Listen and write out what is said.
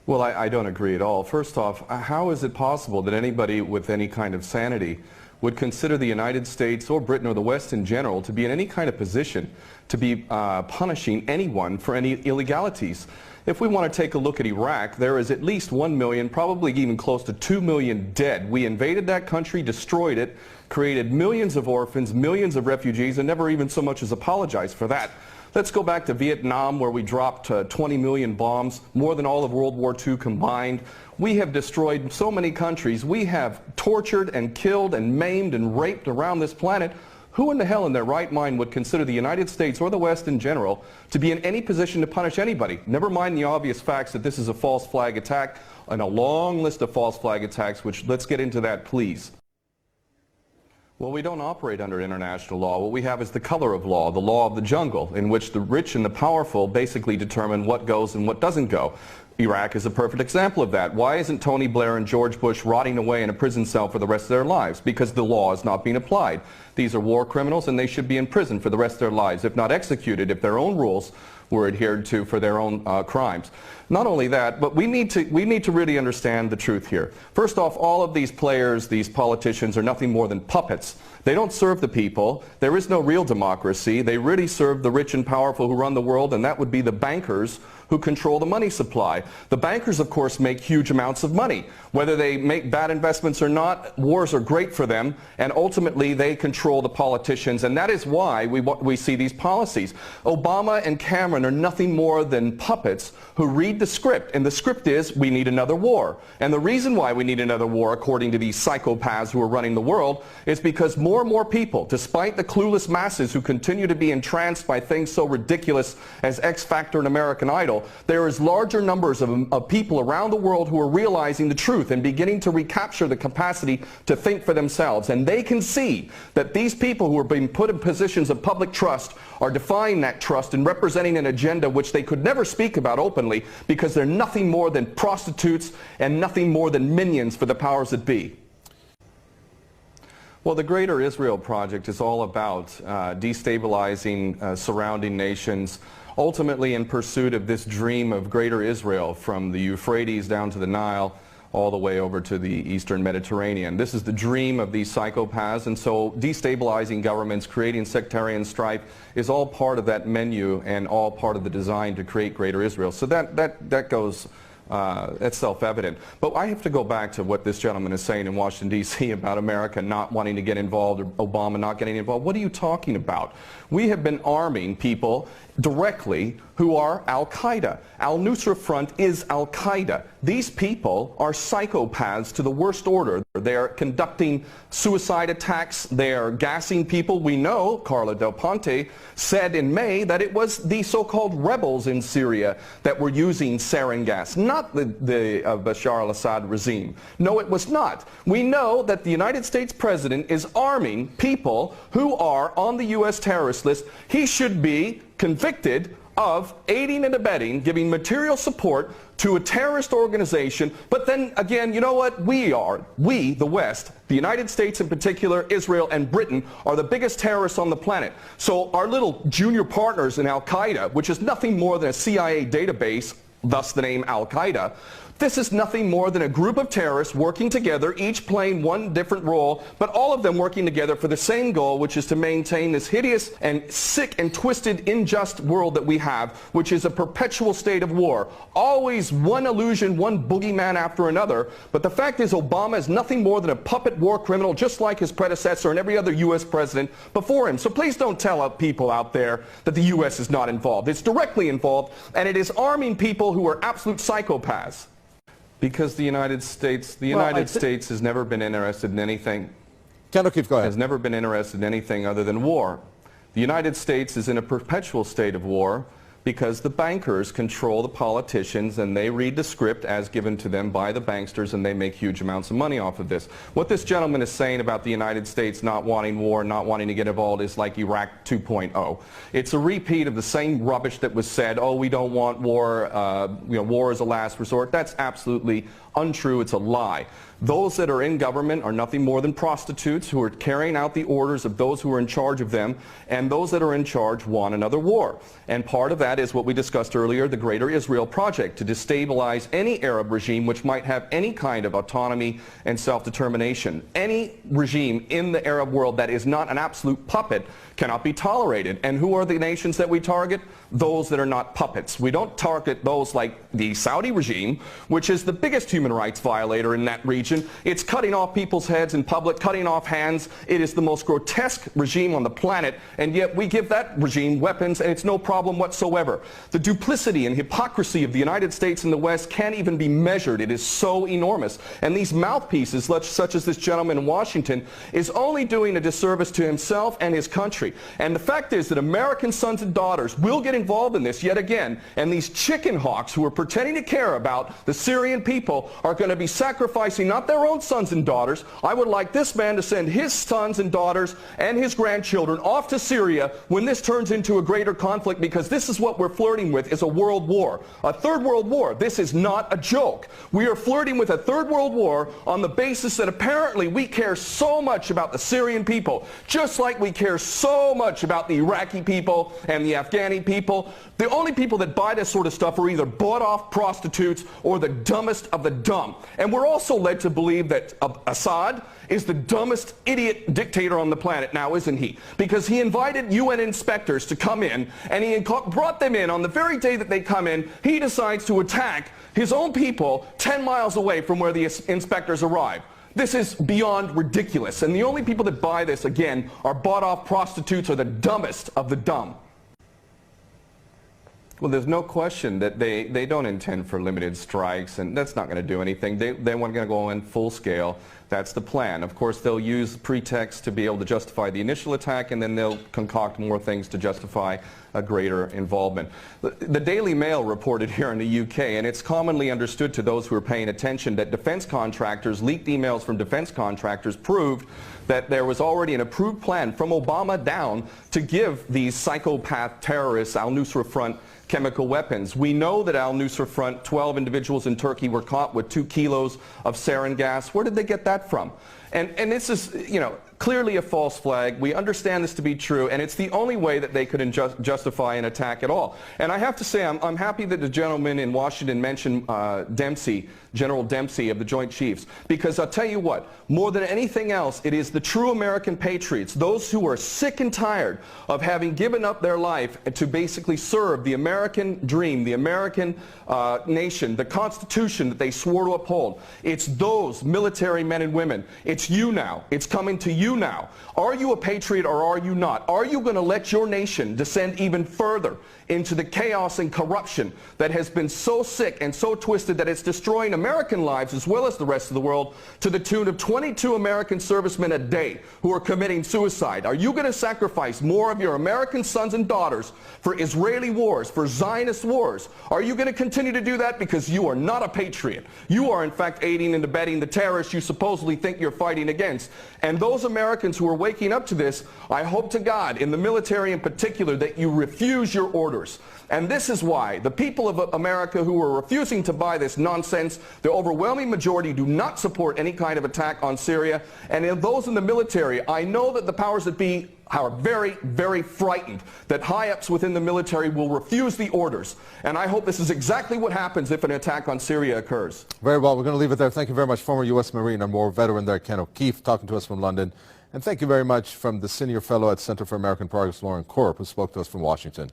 Well, I don't agree at all. First off, how is it possible that anybody with any kind of sanity would consider the United States or Britain or the West in general to be in any kind of position to be punishing anyone for any illegalities? If we want to take a look at Iraq, there is at least 1 million, probably even close to 2 million dead. We invaded that country, destroyed it, created millions of orphans, millions of refugees, and never even so much as apologized for that. Let's go back to Vietnam, where we dropped 20 million bombs, more than all of World War II combined. We have destroyed so many countries. We have tortured and killed and maimed and raped around this planet. Who in the hell in their right mind would consider the United States or the West in general to be in any position to punish anybody? Never mind the obvious facts that this is a false flag attack and a long list of false flag attacks, which let's get into that, please. Well, we don't operate under international law. What we have is the color of law, the law of the jungle, in which the rich and the powerful basically determine what goes and what doesn't go. Iraq is a perfect example of that. Why isn't Tony Blair and George Bush rotting away in a prison cell for the rest of their lives? Because the law is not being applied. These are war criminals, and they should be in prison for the rest of their lives, if not executed, if their own rules were adhered to for their own crimes. Not only that, but we need to really understand the truth here. First off, all of these players, these politicians, are nothing more than puppets. They don't serve the people. There is no real democracy. They really serve the rich and powerful who run the world, and that would be the bankers who control the money supply. The bankers, of course, make huge amounts of money. Whether they make bad investments or not, wars are great for them, and ultimately they control the politicians, and that is why we see these policies. Obama and Cameron are nothing more than puppets who read the script, and the script is we need another war. And the reason why we need another war, according to these psychopaths who are running the world, is because more and more people, despite the clueless masses who continue to be entranced by things so ridiculous as X Factor and American Idol, there is larger numbers of people around the world who are realizing the truth and beginning to recapture the capacity to think for themselves. And they can see that these people who are being put in positions of public trust are defying that trust and representing an agenda which they could never speak about openly, because they're nothing more than prostitutes and nothing more than minions for the powers that be. Well, the Greater Israel Project is all about destabilizing surrounding nations, ultimately in pursuit of this dream of Greater Israel, from the Euphrates down to the Nile, all the way over to the Eastern Mediterranean. This is the dream of these psychopaths, and so destabilizing governments, creating sectarian strife is all part of that menu and all part of the design to create Greater Israel. So that goes, that's self-evident. But I have to go back to what this gentleman is saying in Washington, D.C. about America not wanting to get involved, or Obama not getting involved. What are you talking about? We have been arming people directly who are Al-Qaeda. Al-Nusra Front is Al-Qaeda. These people are psychopaths to the worst order. They are conducting suicide attacks. They are gassing people. We know Carla Del Ponte said in May that it was the so-called rebels in Syria that were using sarin gas, not the Bashar al-Assad regime. No, it was not. We know that the United States president is arming people who are on the U.S. terrorist list. He should be convicted of aiding and abetting, giving material support to a terrorist organization. But then again, you know what? We, the West, the United States in particular, Israel and Britain, are the biggest terrorists on the planet. So our little junior partners in Al-Qaeda, which is nothing more than a CIA database, thus the name Al-Qaeda, this is nothing more than a group of terrorists working together, each playing one different role, but all of them working together for the same goal, which is to maintain this hideous and sick and twisted, unjust world that we have, which is a perpetual state of war. Always one illusion, one boogeyman after another. But the fact is, Obama is nothing more than a puppet war criminal, just like his predecessor and every other U.S. president before him. So please don't tell people out there that the U.S. is not involved. It's directly involved, and it is arming people who are absolute psychopaths. Because the United States has never been interested in anything. Ken O'Keefe, go ahead. Has never been interested in anything other than war. The United States is in a perpetual state of war because the bankers control the politicians, and they read the script as given to them by the banksters, and they make huge amounts of money off of this. What this gentleman is saying about the United States not wanting war, not wanting to get involved, is like Iraq 2.0. It's a repeat of the same rubbish that was said, oh, we don't want war, war is a last resort. That's absolutely untrue. It's a lie. Those that are in government are nothing more than prostitutes who are carrying out the orders of those who are in charge of them, and those that are in charge want another war. And part of that that is what we discussed earlier, the Greater Israel Project, to destabilize any Arab regime which might have any kind of autonomy and self-determination. Any regime in the Arab world that is not an absolute puppet cannot be tolerated. And who are the nations that we target? Those that are not puppets. We don't target those like the Saudi regime, which is the biggest human rights violator in that region. It's cutting off people's heads in public, cutting off hands. It is the most grotesque regime on the planet, and yet we give that regime weapons and it's no problem whatsoever. The duplicity and hypocrisy of the United States and the West can't even be measured. It is so enormous. And these mouthpieces, such as this gentleman in Washington, is only doing a disservice to himself and his country. And the fact is that American sons and daughters will get involved in this yet again, and these chicken hawks who are pretending to care about the Syrian people are going to be sacrificing not their own sons and daughters. I would like this man to send his sons and daughters and his grandchildren off to Syria when this turns into a greater conflict, because this is what we're flirting with, is a world war, a third world war. This is not a joke. We are flirting with a third world war on the basis that apparently we care so much about the Syrian people, just like we care so much about the Iraqi people and the Afghani people. The only people that buy this sort of stuff are either bought-off prostitutes or the dumbest of the dumb. And we're also led to believe that Assad is the dumbest idiot dictator on the planet now, isn't he? Because he invited UN inspectors to come in, and he brought them in. On the very day that they come in, he decides to attack his own people 10 miles away from where the inspectors arrive. This is beyond ridiculous, and the only people that buy this, again, are bought-off prostitutes or the dumbest of the dumb. Well, there's no question that they don't intend for limited strikes, and that's not going to do anything. They want to go in full scale. That's the plan. Of course, they'll use pretext to be able to justify the initial attack, and then they'll concoct more things to justify a greater involvement. The Daily Mail reported here in the UK, and it's commonly understood to those who are paying attention, that defense contractors, leaked emails from defense contractors proved that there was already an approved plan from Obama down to give these psychopath terrorists, Al-Nusra Front, chemical weapons. We know that Al-Nusra Front, 12 individuals in Turkey were caught with 2 kilos of sarin gas. Where did they get that from? And this is, clearly a false flag. We understand this to be true, and it's the only way that they could justify an attack at all. And I have to say, I'm happy that the gentleman in Washington mentioned Dempsey, General Dempsey of the Joint Chiefs, because I'll tell you what, more than anything else, it is the true American patriots, those who are sick and tired of having given up their life to basically serve the American dream, the American nation, the Constitution that they swore to uphold. It's those military men and women. It's you now. It's coming to you now. Are you a patriot or are you not? Are you going to let your nation descend even further into the chaos and corruption that has been so sick and so twisted that it's destroying American lives as well as the rest of the world, to the tune of 22 American servicemen a day who are committing suicide? Are you going to sacrifice more of your American sons and daughters for Israeli wars, for Zionist wars? Are you going to continue to do that because you are not a patriot? You are in fact aiding and abetting the terrorists you supposedly think you're fighting against. And those Americans who are waking up to this, I hope to God, in the military in particular, that you refuse your orders. And this is why the people of America who are refusing to buy this nonsense, the overwhelming majority do not support any kind of attack on Syria. And in those in the military, I know that the powers that be are very, very frightened that high-ups within the military will refuse the orders. And I hope this is exactly what happens if an attack on Syria occurs. Very well. We're going to leave it there. Thank you very much, former U.S. Marine and war veteran there, Ken O'Keefe, talking to us from London. And thank you very much from the senior fellow at Center for American Progress, Lauren Korb, who spoke to us from Washington.